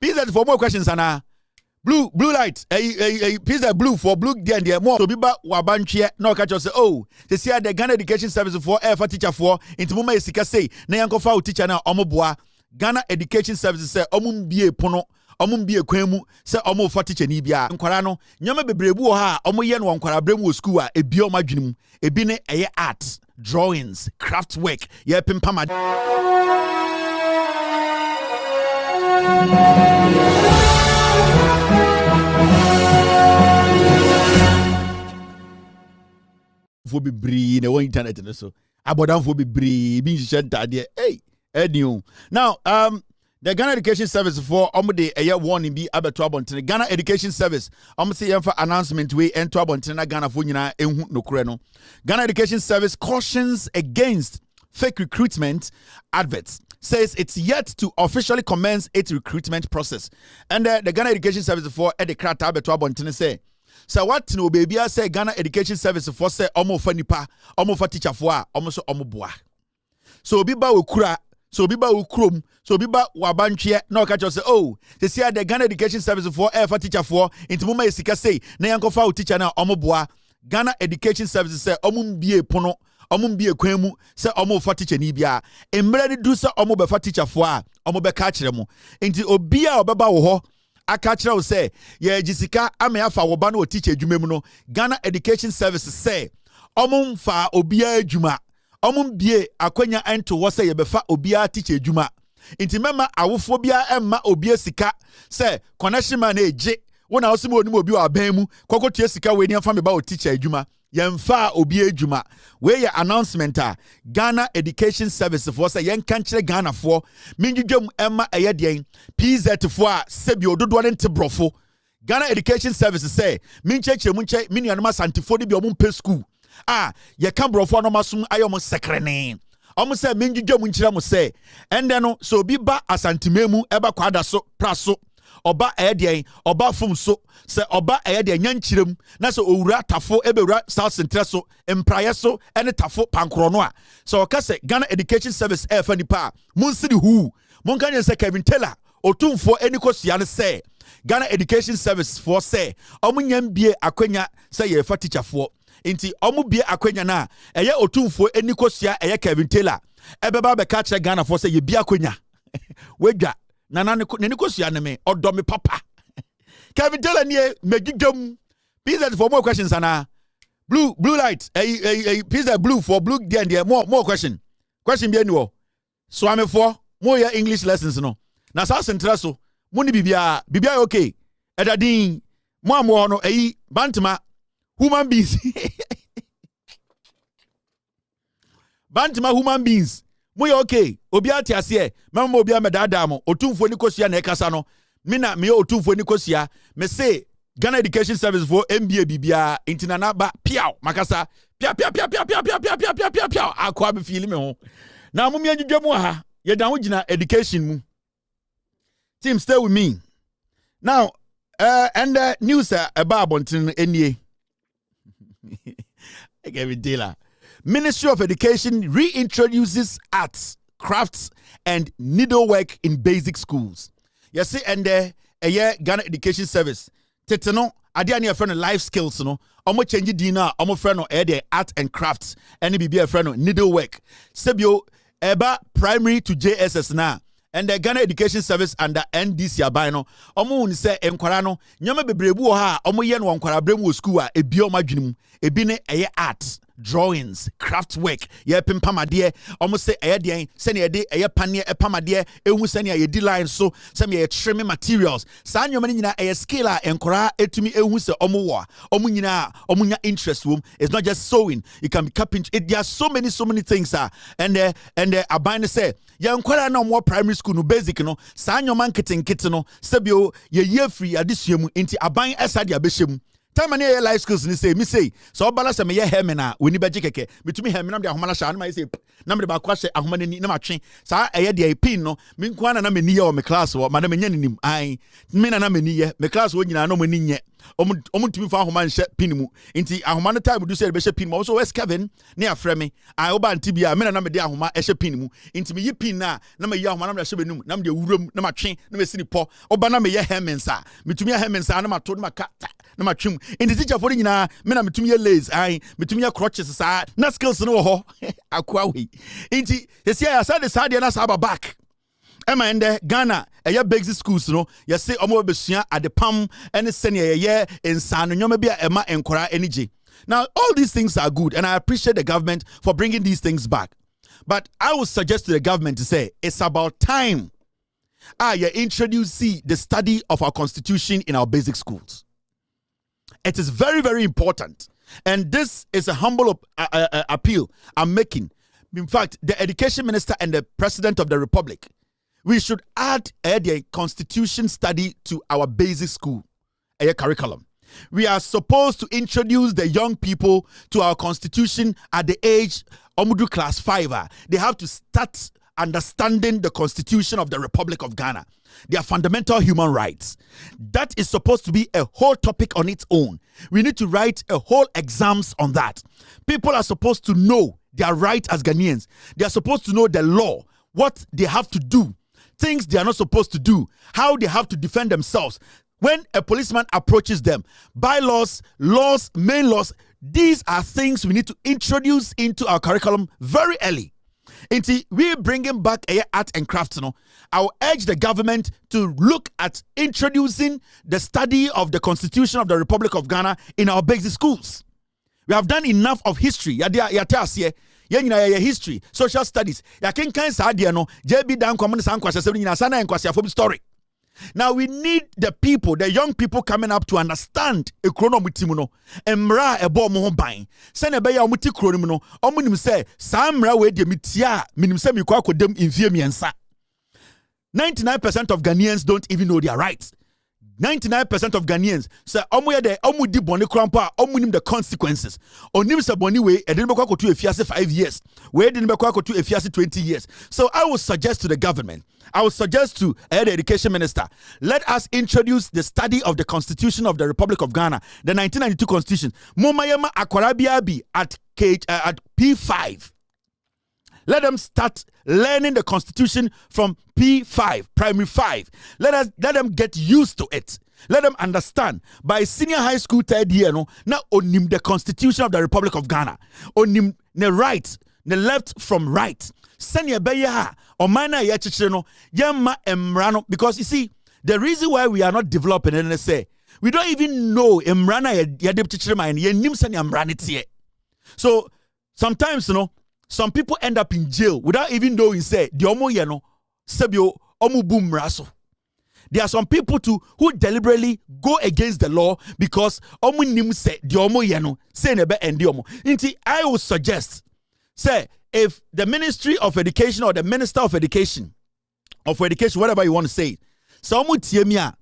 PZ for more questions, Anna. Blue light. PZ blue for blue. There more. So biba wabanchie. No catch us say oh. They see the Ghana Education Service for for teacher for. Into muma esika say. Na yanko fa teacher na omoboa. Ghana Education Service say omumbie pono. Omumbie kwemu say omo for teacher ni bia. Nkwara no nyama bebrebu ha omoye no nkwara bremu school a ebi o madwinum. Ebi ne eye art, drawings, craft work. Ye pimpama. For be bree na one internet and so abodan for be bree bi shenta de hey now the Ghana Education Service for omde a warning be abeto abonten Ghana Education Service say yemfa announcement we ento abonten na Ghana fo nyina enhu nokure no Ghana Education Service cautions against fake recruitment adverts, says it's yet to officially commence its recruitment process. And the Ghana Education Service for the krata abeto abonten say so what no baby I say Ghana Education Service for say omo fa nipa omo fa teacher for omo so omo boa so obi ba okura so obi ba okrom so obi ba wabantwe na o catch us say oh they say the Ghana Education Service for for teacher for into mama esika say na yanko fa teacher na omo boa Ghana Education Service say omo mbie pono omo mbie kwan mu say omo fa teacher ni bia emre de du say omo be fa teacher for omo be ka kire mo enti obi a obeba wo ho aka kire wo say ye jisika ame afa wo ba na o teacher adwuma mu no Ghana Education Service say omo mfa obi adwuma omo mbie akwanya ento wo say ye be fa obi a teacher adwuma enti mema awofo bia emma obi asika say connection man eje wona wo se mo onim obi wa ban mu kokotua sika we ni amfa me ba o teacher adwuma yemfa obi adwuma we ya announcement Ghana Education Service for say yen kan kire Ghana for minjudwam emma eye den PZ for a sebi ododo ne ntebrofo Ghana Education Service say mincheche munche minuanoma santifo de bi omumpe school ye kan brofo no masum ayom sekrene omo say minjudwam nkire mo say ende no so obi ba asantimemu eba kwada so praso oba eyedien oba fum so se oba eyedien nyankyirem na se owura tafo ebewura South Central so empraye so ene tafo pankro no a so oka se Ghana Education Service fa nipa munsidi hu monka se Kevin Taylor otumfo enikosua ne se Ghana Education Service for say omunyam bie akwanya se ye fa teacher for enti omu bie akwanya na eye otumfo enikosua eye Kevin Taylor ebeba be ka kire Ghana for say ye bie akwanya wedwa nana ne kosua ne me odo me papa Kevin Taylor nie megigam PZ for more questions ana blue light PZ blue for blue there more question bi ani wo so am for more your English lessons no na South Central so mo ni bibia okay edadin mo amo no bantama human beings bantama human beings mo ya okay obi atiase mama obi amedada mo otumfo ni kosua na ekasa no me otumfo ni kosua me say Ghana Education Service for MBA bibia intinana ba piao makasa pia akwa be feel me ho na mo me adwudwam ha ye dan ho gina education mu team stay with me now and news about bontin enie Kevin Taylor Ministry of Education reintroduces arts, crafts, and needlework in basic schools. You see, and Ghana Education Service. Tetano, adiani a friend life skills, no. Omo change dina, omo friend no art and crafts, and be a friend needlework. Sebio eba primary to JSS na. And the Ghana Education Service under NDC abino. Omo unse enkwara no. Nyama bebrebu ha. Omo yen wa enkwara bremu school a ebi o madwinum. Ebine eye art. Drawings, craft work, ye pimpamade, almost say a day, send a day, a pania, a pamade, a send a D line so some ye trimming materials. San your money a scaler and cora to me a who's a omoa, omunya interest room. It's not just sewing, you can be carpentry. There are so many things and a binder say, young quite no more primary school no basic no, san your marketing kitchen, sabio, ye year free addition into a buying aside your bishop. Time and life skills ni say so balance me ye hemena we ni beje keke betumi hemena de ahomala sha na ma say na me ba kwa hye ahomana ni na ma twen sa eye de pin no me nko na me ni ye o me class wo ma na me nya nim ai me na me ni ye me class wo nyina no mo ni nye timi fa ahoma nhye pin mu nti ahoma no time do say be hye pin mu so West Kevin na afre me I oba nti bia me na me de ahoma hye pin mu nti me yi pin na me yi ahoma na me hye benum na me de wuram na ma twe na me sini po oba na me ye hemensa metumi ye hemensa na ma to na ma ka na ma twem nti teacher for nyina me na metumi ye lays ai metumi ye crutches sa na skills no ho akwa we nti yesia ya sa de sa de na sa ba back Emma and Ghana, basic schools, no, you say, Omo Bessia at the PAM and the senior year in San Yomabia, Emma and Kora Energy. Now, all these things are good, and I appreciate the government for bringing these things back. But I would suggest to the government to say, it's about time you introduce the study of our constitution in our basic schools. It is very, very important. And this is a humble appeal I'm making. In fact, the education minister and the president of the republic, we should add a constitution study to our basic school curriculum. We are supposed to introduce the young people to our constitution at the age of class 5. They have to start understanding the constitution of the Republic of Ghana, their fundamental human rights. That is supposed to be a whole topic on its own. We need to write a whole exams on that. People are supposed to know their right as Ghanaians. They are supposed to know the law, what they have to do, things they are not supposed to do, how they have to defend themselves. When a policeman approaches them, bylaws, laws, main laws, these are things we need to introduce into our curriculum very early. Until we bringing back art and crafts, I will urge the government to look at introducing the study of the Constitution of the Republic of Ghana in our basic schools. We have done enough of history. History, social studies. Story. Now we need the people, the young people coming up to understand a chronomutimuno. Emra ebo mo ban. Send a beya muti chronomuno. Omunim say, Samra we de mitia, minim se mikwa kodem infie miensa. 99% of Ghanaians don't even know their rights. 99% of Ghanaians say omu di boni krampa omunim the consequences. Onim se boni we edin bekwa kotu efiase 5 years. We edin bekwa kotu efiase 20 years. So I would suggest to the government, I would suggest to the education minister, let us introduce the study of the Constitution of the Republic of Ghana, the 1992 Constitution. Momayama akwarabiabi at P5. Let them start learning the Constitution from P5, primary 5. Let them get used to it. Let them understand. By senior high school 3rd year, now onim the Constitution of the Republic of Ghana. Onim the right, the left from right. Senior beya or minor yechichino, yama emrano. Because you see, the reason why we are not developing NSA, we don't even know emrana yadepchichima and yenim senior emranity. So sometimes, some people end up in jail without even knowing say the omo yeno sebio omu boom raso. There are some people too who deliberately go against the law because omu nim say the omo yeno say nebe and the omo. Inti I would suggest say if the Ministry of Education or the Minister of Education whatever you want to say, so omu tiemia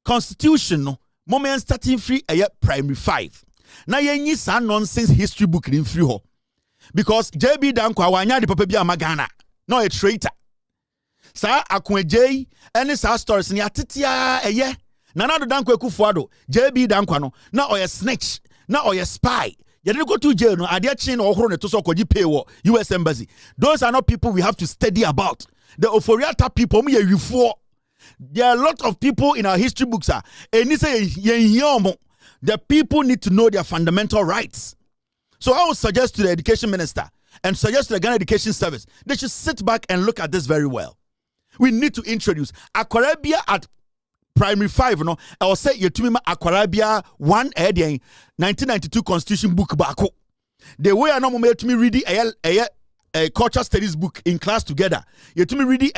constitution no moment starting free primary 5. Na yenyi sa nonsense history book in free ho. Because JB Dankwa wanya di papa bi amagana no a traitor sa akonjei ene sa stories ni atetia nana do Dankwa Kufuado JB Dankwa no na oye snitch na oye spy yede go to jail no ade chi na ohoro ne to so koji pay wo US embassy. Those are not people we have to study about. The Oforiata people mu yewifo. There are a lot of people in our history books eni say yenyomo. The people need to know their fundamental rights. So I would suggest to the education minister and suggest to the Ghana Education Service, they should sit back and look at this very well. We need to introduce Aquarabia at primary 5, I will say Yetumima Aquarabia 1 1992 Constitution book bako. The way I know me to me reading a culture studies book in class together. You to me reading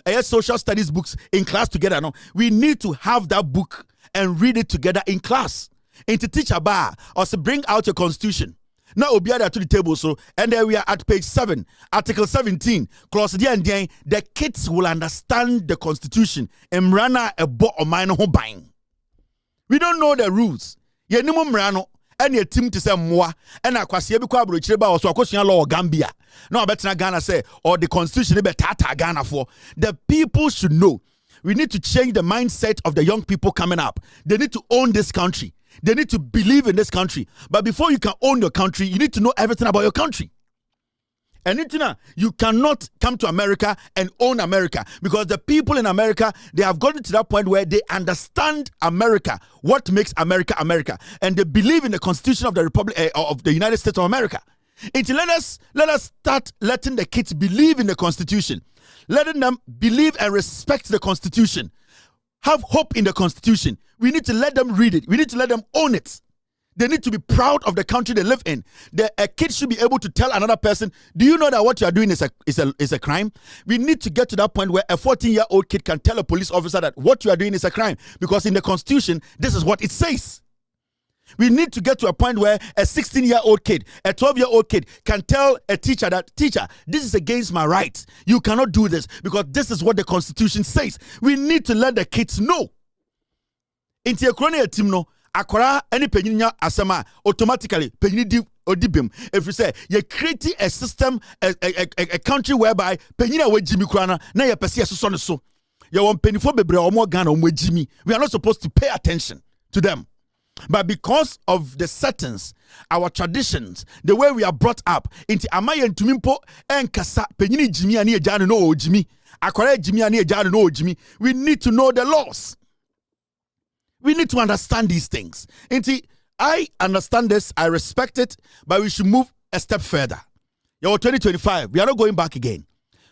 a social studies books in class together. No, we need to have that book and read it together in class. And to teach a bar or to bring out your constitution. Now we'll be added to the table. So, and then we are at page 7, article 17. Clause the kids will understand the constitution. And rana a bo or minor home buying. We don't know the rules. Ye nimu mrano. And your team to say moi. And I kwasi ebi kwa bro chireba or so question law Gambia. No, I bet Ghana say or the constitution be tata Ghana for. The people should know. We need to change the mindset of the young people coming up. They need to own this country. They need to believe in this country. But before you can own your country, you need to know everything about your country. And you cannot come to America and own America, because the people in America, they have gotten to that point where they understand America, what makes America America, and they believe in the Constitution of the Republic of the United States of America. Until let us start letting the kids believe in the Constitution, letting them believe and respect the Constitution, have hope in the Constitution. We need to let them read it. We need to let them own it. They need to be proud of the country they live in. A kid should be able to tell another person, do you know that what you are doing is a crime? We need to get to that point where a 14-year-old kid can tell a police officer that what you are doing is a crime, because in the Constitution, this is what it says. We need to get to a point where a 16-year-old kid, a 12-year-old kid can tell a teacher that, teacher, this is against my rights. You cannot do this because this is what the Constitution says. We need to let the kids know. Inti ekrone etim no, akwara any penyinya asema automatically penyini di odibim. If you say you create a system, a country whereby penyina we jimi krana na ye pese so so. You want penifo bebre omo Ghana omo jimi. We are not supposed to pay attention to them. But because of the settings, our traditions, the way we are brought up, into amaye ntumimpo enkasa penyini jimi ani ejano no jimi. Akwara jimi ani ejano no jimi. We need to know the laws. We need to understand these things. I understand this, I respect it, but we should move a step further. 2025, we are not going back again.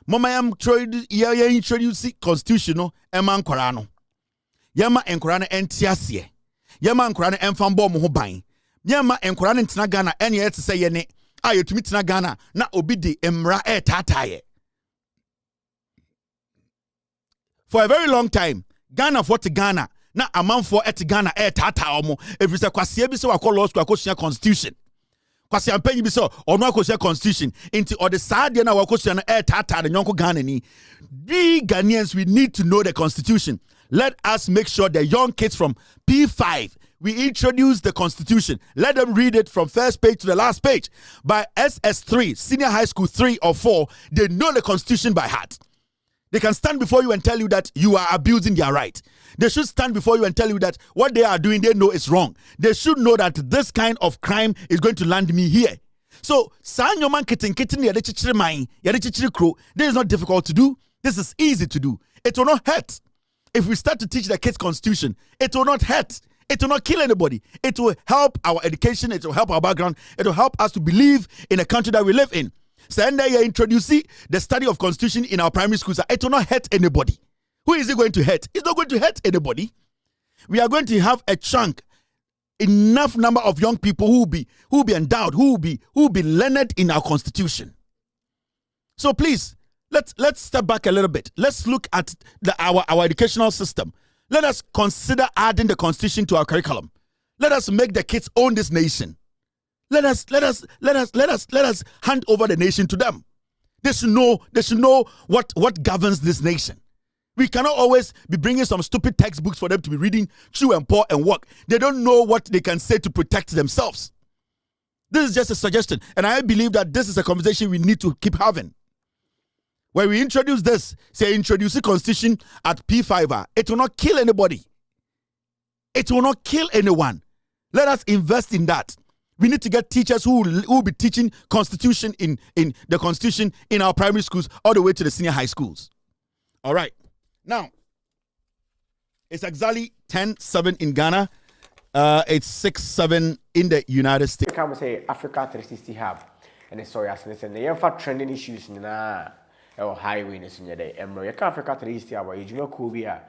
Mama am introduce constitutional eman korano. Yama enkorano entiasie. Yama enkorano enfambo mo ho ban. Yama enkorano ntina Ghana ene yet say ye ne ayetumi tina Ghana na obi de emra tataye. For a very long time, Ghana for Ghana na amanfo et Ghana tata omo every say kwase bi se wakọ law school akosua constitution. Kwase ampanyi bi se ono akosua constitution into or the side na wakosua na tata the nyonko Ghana ni. We Ghanaians, we need to know the Constitution. Let us make sure the young kids from P5, we introduce the Constitution. Let them read it from first page to the last page. By SS3, senior high school 3 or 4, they know the Constitution by heart. They can stand before you and tell you that you are abusing their right. They should stand before you and tell you that what they are doing, they know is wrong. They should know that this kind of crime is going to land me here. So, this is not difficult to do. This is easy to do. It will not hurt. If we start to teach the kids Constitution, it will not hurt. It will not kill anybody. It will help our education. It will help our background. It will help us to believe in the country that we live in. So, and then you introduce the study of Constitution in our primary schools. It will not hurt anybody. Who is it going to hurt? It's not going to hurt anybody. We are going to have a chunk, enough number of young people who will be endowed, who will be learned in our Constitution. So please, let's step back a little bit. Let's look at our educational system. Let us consider adding the Constitution to our curriculum. Let us make the kids own this nation. Let us hand over the nation to them. They should know what governs this nation. We cannot always be bringing some stupid textbooks for them to be reading, chew and pour and work. They don't know what they can say to protect themselves. This is just a suggestion, and I believe that this is a conversation we need to keep having. When we introduce this, say introduce the Constitution at P5, it will not kill anybody. It will not kill anyone. Let us invest in that. We need to get teachers who will be teaching Constitution in the Constitution in our primary schools all the way to the senior high schools. All right. Now, it's exactly 10:07 in Ghana. It's 6:07 in the United States. Come say Africa 360 Hub, and it's sorry, as listen, the info trending issues na or highway is in your day. Africa 360 Hub, you know, Kubia,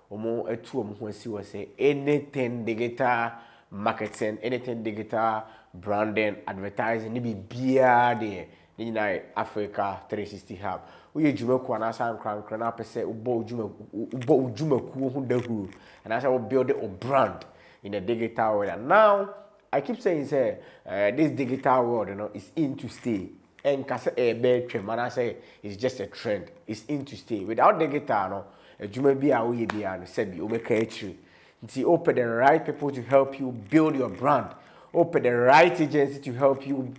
omo etu omo si was say anything digital marketing, anything digital branding, advertising, be beer there. In Africa 360 Hub. We juma ku na san kran na pese ubo juma ku hu dahu and I say we build a brand in the digital world. And now I keep saying say this digital world, you know, is in to stay. And kase a bad trend, man, I say it's just a trend. It's in to stay. Without digital, no, a juma be a we be and said you make a open the right people to help you build your brand. Open the right agency to help you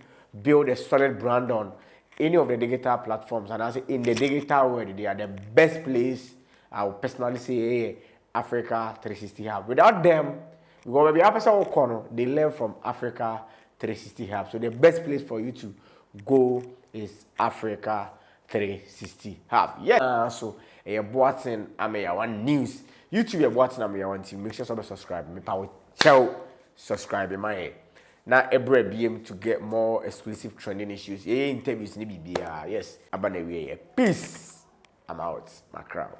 build a solid brand on any of the digital platforms. And I say in the digital world, they are the best place I would personally say, hey, Africa 360 Hub. Without them, because maybe episode corner, they learn from Africa 360 Hub. So the best place for you to go is Africa 360 Hub. Yeah. So you're watching, one news. YouTube, you're watching, one team. Make sure to subscribe. Me power tell subscribe in my head. Now, every BM to get more exclusive trending issues. Yeah, interviews, yes. Peace. I'm out, my crowd.